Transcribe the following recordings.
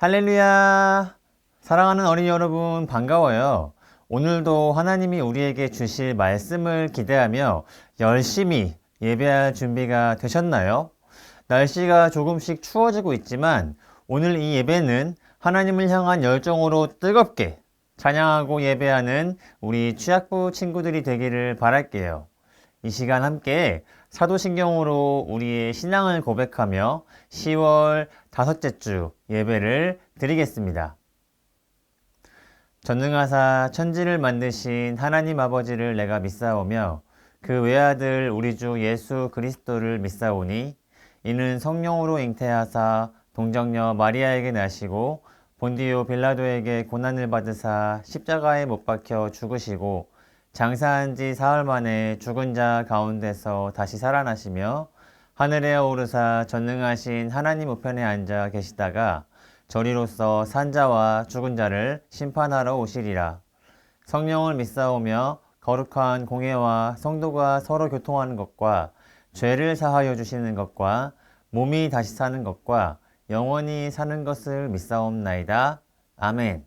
할렐루야! 사랑하는 어린이 여러분, 반가워요. 오늘도 하나님이 우리에게 주실 말씀을 기대하며 열심히 예배할 준비가 되셨나요? 날씨가 조금씩 추워지고 있지만 오늘 이 예배는 하나님을 향한 열정으로 뜨겁게 찬양하고 예배하는 우리 취약부 친구들이 되기를 바랄게요. 이 시간 함께 사도신경으로 우리의 신앙을 고백하며 10월 다섯째 주 예배를 드리겠습니다. 전능하사 천지를 만드신 하나님 아버지를 내가 믿사오며 그 외아들 우리 주 예수 그리스도를 믿사오니 이는 성령으로 잉태하사 동정녀 마리아에게 나시고 본디오 빌라도에게 고난을 받으사 십자가에 못 박혀 죽으시고 장사한 지 사흘 만에 죽은 자 가운데서 다시 살아나시며 하늘에 오르사 전능하신 하나님 우편에 앉아 계시다가 저리로서 산자와 죽은 자를 심판하러 오시리라. 성령을 믿사오며 거룩한 공회와 성도가 서로 교통하는 것과 죄를 사하여 주시는 것과 몸이 다시 사는 것과 영원히 사는 것을 믿사옵나이다. 아멘.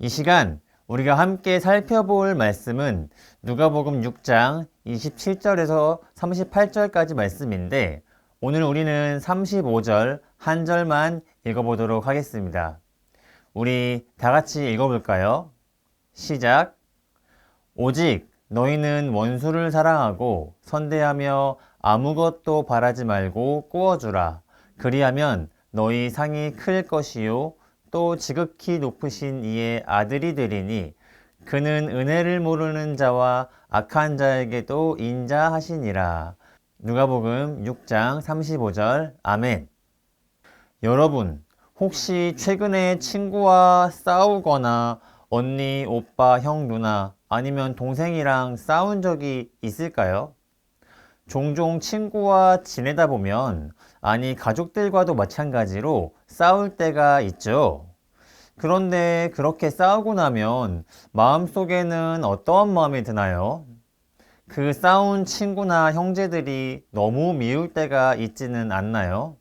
이 시간 우리가 함께 살펴볼 말씀은 누가복음 6장 27절에서 38절까지 말씀인데 오늘 우리는 35절 한 절만 읽어보도록 하겠습니다. 우리 다 같이 읽어볼까요? 시작. 오직 너희는 원수를 사랑하고 선대하며 아무것도 바라지 말고 꾸어주라. 그리하면 너희 상이 클 것이요 또 지극히 높으신 이의 아들이 되리니 그는 은혜를 모르는 자와 악한 자에게도 인자하시니라. 누가복음 6장 35절 아멘. 여러분, 혹시 최근에 친구와 싸우거나 언니, 오빠, 형, 누나 아니면 동생이랑 싸운 적이 있을까요? 종종 친구와 지내다 보면, 아니, 가족들과도 마찬가지로 싸울 때가 있죠. 그런데 그렇게 싸우고 나면 마음속에는 어떠한 마음이 드나요? 그 싸운 친구나 형제들이 너무 미울 때가 있지는 않나요?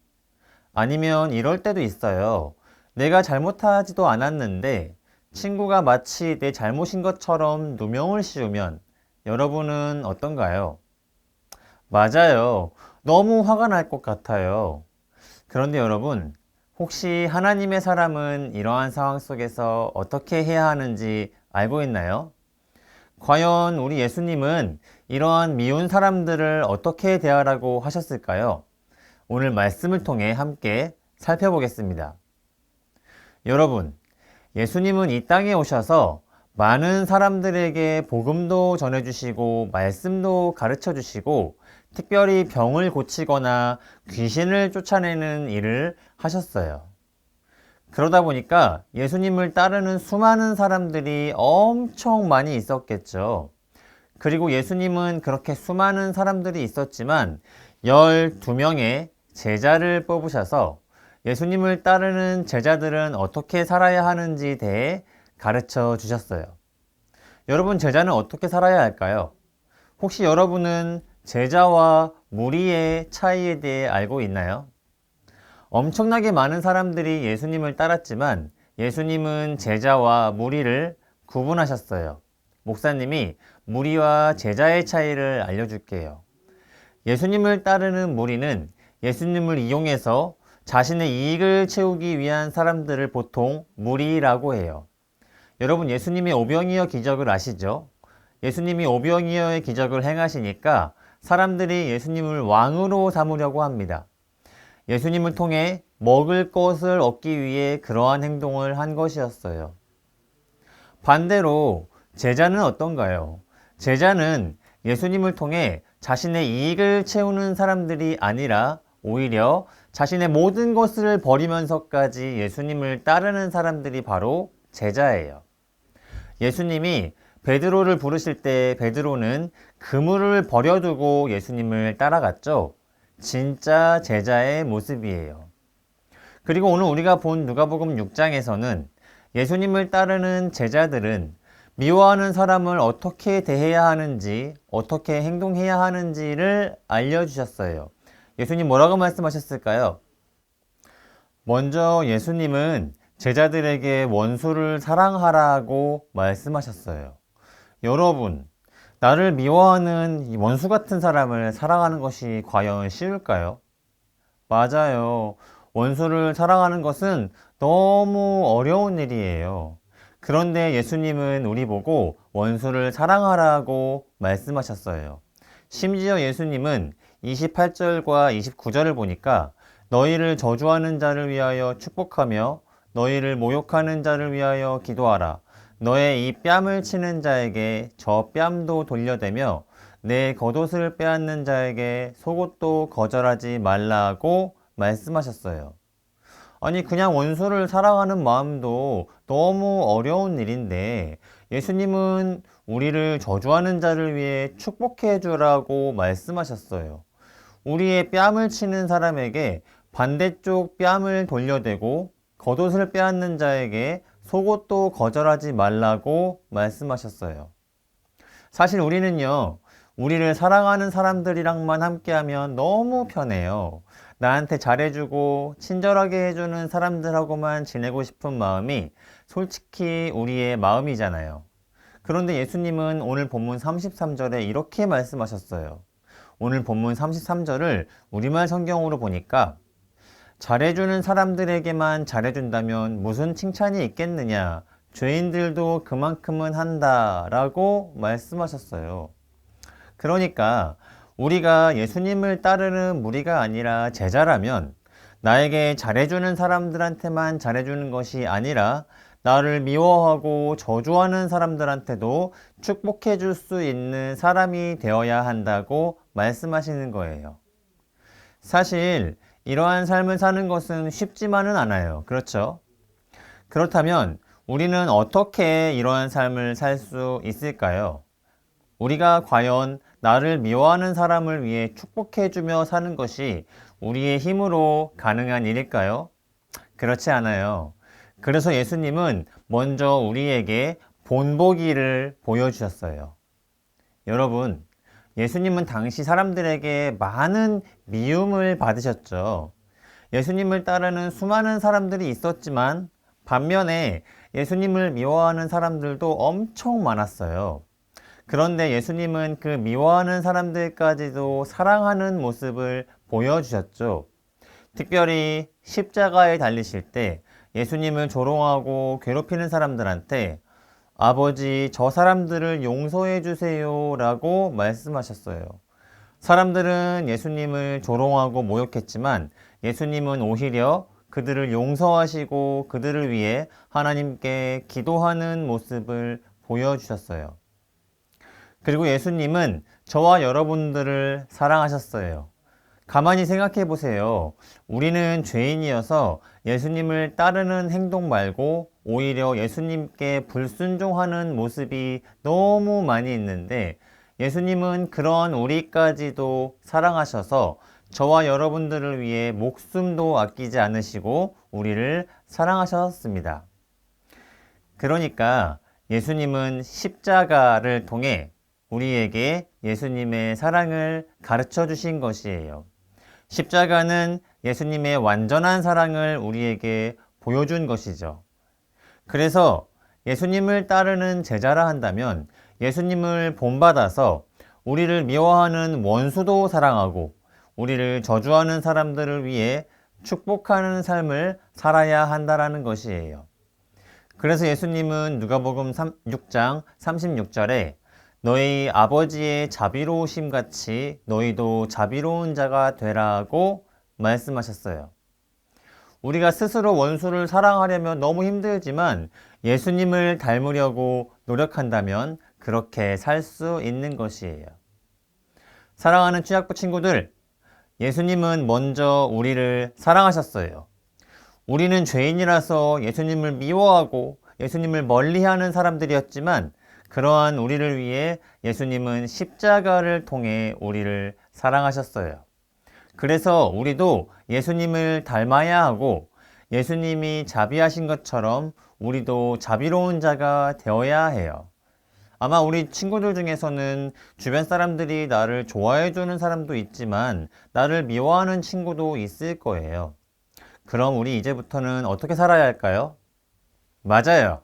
아니면 이럴 때도 있어요. 내가 잘못하지도 않았는데 친구가 마치 내 잘못인 것처럼 누명을 씌우면 여러분은 어떤가요? 맞아요. 너무 화가 날 것 같아요. 그런데 여러분, 혹시 하나님의 사람은 이러한 상황 속에서 어떻게 해야 하는지 알고 있나요? 과연 우리 예수님은 이러한 미운 사람들을 어떻게 대하라고 하셨을까요? 오늘 말씀을 통해 함께 살펴보겠습니다. 여러분, 예수님은 이 땅에 오셔서 많은 사람들에게 복음도 전해주시고 말씀도 가르쳐주시고 특별히 병을 고치거나 귀신을 쫓아내는 일을 하셨어요. 그러다 보니까 예수님을 따르는 수많은 사람들이 엄청 많이 있었겠죠. 그리고 예수님은 그렇게 수많은 사람들이 있었지만 12명의 제자를 뽑으셔서 예수님을 따르는 제자들은 어떻게 살아야 하는지에 대해 가르쳐 주셨어요. 여러분, 제자는 어떻게 살아야 할까요? 혹시 여러분은 제자와 무리의 차이에 대해 알고 있나요? 엄청나게 많은 사람들이 예수님을 따랐지만 예수님은 제자와 무리를 구분하셨어요. 목사님이 무리와 제자의 차이를 알려줄게요. 예수님을 따르는 무리는 예수님을 이용해서 자신의 이익을 채우기 위한 사람들을 보통 무리라고 해요. 여러분, 예수님의 오병이어 기적을 아시죠? 예수님이 오병이어의 기적을 행하시니까 사람들이 예수님을 왕으로 삼으려고 합니다. 예수님을 통해 먹을 것을 얻기 위해 그러한 행동을 한 것이었어요. 반대로 제자는 어떤가요? 제자는 예수님을 통해 자신의 이익을 채우는 사람들이 아니라 오히려 자신의 모든 것을 버리면서까지 예수님을 따르는 사람들이 바로 제자예요. 예수님이 베드로를 부르실 때 베드로는 그물을 버려두고 예수님을 따라갔죠. 진짜 제자의 모습이에요. 그리고 오늘 우리가 본 누가복음 6장에서는 예수님을 따르는 제자들은 미워하는 사람을 어떻게 대해야 하는지, 어떻게 행동해야 하는지를 알려주셨어요. 예수님 뭐라고 말씀하셨을까요? 먼저 예수님은 제자들에게 원수를 사랑하라고 말씀하셨어요. 여러분, 나를 미워하는 이 원수 같은 사람을 사랑하는 것이 과연 쉬울까요? 맞아요. 원수를 사랑하는 것은 너무 어려운 일이에요. 그런데 예수님은 우리 보고 원수를 사랑하라고 말씀하셨어요. 심지어 예수님은 28절과 29절을 보니까 너희를 저주하는 자를 위하여 축복하며 너희를 모욕하는 자를 위하여 기도하라. 너의 이 뺨을 치는 자에게 저 뺨도 돌려대며 내 겉옷을 빼앗는 자에게 속옷도 거절하지 말라고 말씀하셨어요. 아니, 그냥 원수를 사랑하는 마음도 너무 어려운 일인데 예수님은 우리를 저주하는 자를 위해 축복해 주라고 말씀하셨어요. 우리의 뺨을 치는 사람에게 반대쪽 뺨을 돌려대고 겉옷을 빼앗는 자에게 속옷도 거절하지 말라고 말씀하셨어요. 사실 우리는요, 우리를 사랑하는 사람들이랑만 함께하면 너무 편해요. 나한테 잘해주고 친절하게 해주는 사람들하고만 지내고 싶은 마음이 솔직히 우리의 마음이잖아요. 그런데 예수님은 오늘 본문 33절에 이렇게 말씀하셨어요. 오늘 본문 33절을 우리말 성경으로 보니까 잘해주는 사람들에게만 잘해준다면 무슨 칭찬이 있겠느냐? 죄인들도 그만큼은 한다 라고 말씀하셨어요. 그러니까 우리가 예수님을 따르는 무리가 아니라 제자라면 나에게 잘해주는 사람들한테만 잘해주는 것이 아니라 나를 미워하고 저주하는 사람들한테도 축복해 줄 수 있는 사람이 되어야 한다고 말씀하시는 거예요. 사실 이러한 삶을 사는 것은 쉽지만은 않아요. 그렇죠? 그렇다면 우리는 어떻게 이러한 삶을 살 수 있을까요? 우리가 과연 나를 미워하는 사람을 위해 축복해주며 사는 것이 우리의 힘으로 가능한 일일까요? 그렇지 않아요. 그래서 예수님은 먼저 우리에게 본보기를 보여주셨어요. 여러분, 예수님은 당시 사람들에게 많은 미움을 받으셨죠. 예수님을 따르는 수많은 사람들이 있었지만 반면에 예수님을 미워하는 사람들도 엄청 많았어요. 그런데 예수님은 그 미워하는 사람들까지도 사랑하는 모습을 보여주셨죠. 특별히 십자가에 달리실 때 예수님을 조롱하고 괴롭히는 사람들한테 아버지, 저 사람들을 용서해 주세요 라고 말씀하셨어요. 사람들은 예수님을 조롱하고 모욕했지만 예수님은 오히려 그들을 용서하시고 그들을 위해 하나님께 기도하는 모습을 보여주셨어요. 그리고 예수님은 저와 여러분들을 사랑하셨어요. 가만히 생각해 보세요. 우리는 죄인이어서 예수님을 따르는 행동 말고 오히려 예수님께 불순종하는 모습이 너무 많이 있는데 예수님은 그런 우리까지도 사랑하셔서 저와 여러분들을 위해 목숨도 아끼지 않으시고 우리를 사랑하셨습니다. 그러니까 예수님은 십자가를 통해 우리에게 예수님의 사랑을 가르쳐 주신 것이에요. 십자가는 예수님의 완전한 사랑을 우리에게 보여준 것이죠. 그래서 예수님을 따르는 제자라 한다면 예수님을 본받아서 우리를 미워하는 원수도 사랑하고 우리를 저주하는 사람들을 위해 축복하는 삶을 살아야 한다라는 것이에요. 그래서 예수님은 누가복음 6장 36절에 너희 아버지의 자비로우심 같이 너희도 자비로운 자가 되라고 말씀하셨어요. 우리가 스스로 원수를 사랑하려면 너무 힘들지만 예수님을 닮으려고 노력한다면 그렇게 살 수 있는 것이에요. 사랑하는 취학부 친구들, 예수님은 먼저 우리를 사랑하셨어요. 우리는 죄인이라서 예수님을 미워하고 예수님을 멀리하는 사람들이었지만 그러한 우리를 위해 예수님은 십자가를 통해 우리를 사랑하셨어요. 그래서 우리도 예수님을 닮아야 하고 예수님이 자비하신 것처럼 우리도 자비로운 자가 되어야 해요. 아마 우리 친구들 중에서는 주변 사람들이 나를 좋아해 주는 사람도 있지만 나를 미워하는 친구도 있을 거예요. 그럼 우리 이제부터는 어떻게 살아야 할까요? 맞아요.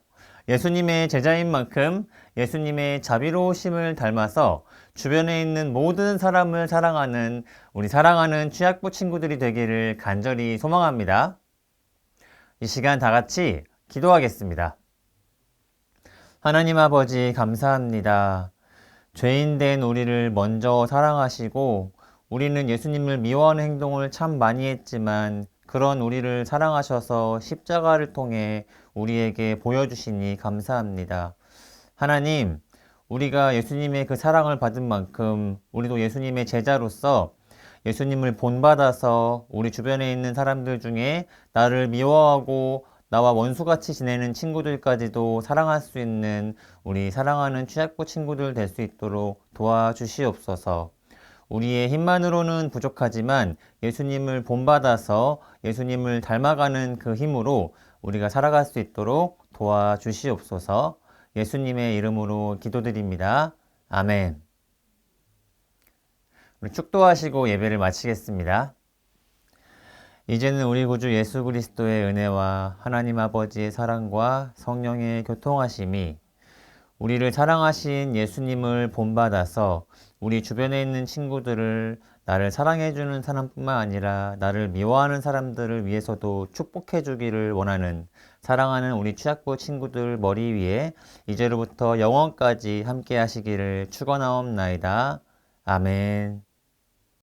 예수님의 제자인 만큼 예수님의 자비로우심을 닮아서 주변에 있는 모든 사람을 사랑하는 우리 사랑하는 취학부 친구들이 되기를 간절히 소망합니다. 이 시간 다 같이 기도하겠습니다. 하나님 아버지 감사합니다. 죄인된 우리를 먼저 사랑하시고 우리는 예수님을 미워하는 행동을 참 많이 했지만 그런 우리를 사랑하셔서 십자가를 통해 우리에게 보여주시니 감사합니다. 하나님, 우리가 예수님의 그 사랑을 받은 만큼 우리도 예수님의 제자로서 예수님을 본받아서 우리 주변에 있는 사람들 중에 나를 미워하고 나와 원수같이 지내는 친구들까지도 사랑할 수 있는 우리 사랑하는 취학부 친구들 될 수 있도록 도와주시옵소서. 우리의 힘만으로는 부족하지만 예수님을 본받아서 예수님을 닮아가는 그 힘으로 우리가 살아갈 수 있도록 도와주시옵소서. 예수님의 이름으로 기도드립니다. 아멘. 우리 축도하시고 예배를 마치겠습니다. 이제는 우리 구주 예수 그리스도의 은혜와 하나님 아버지의 사랑과 성령의 교통하심이 우리를 사랑하신 예수님을 본받아서 우리 주변에 있는 친구들을 나를 사랑해주는 사람뿐만 아니라 나를 미워하는 사람들을 위해서도 축복해주기를 원하는 사랑하는 우리 취학부 친구들 머리 위에 이제로부터 영원까지 함께 하시기를 축원하옵나이다. 아멘.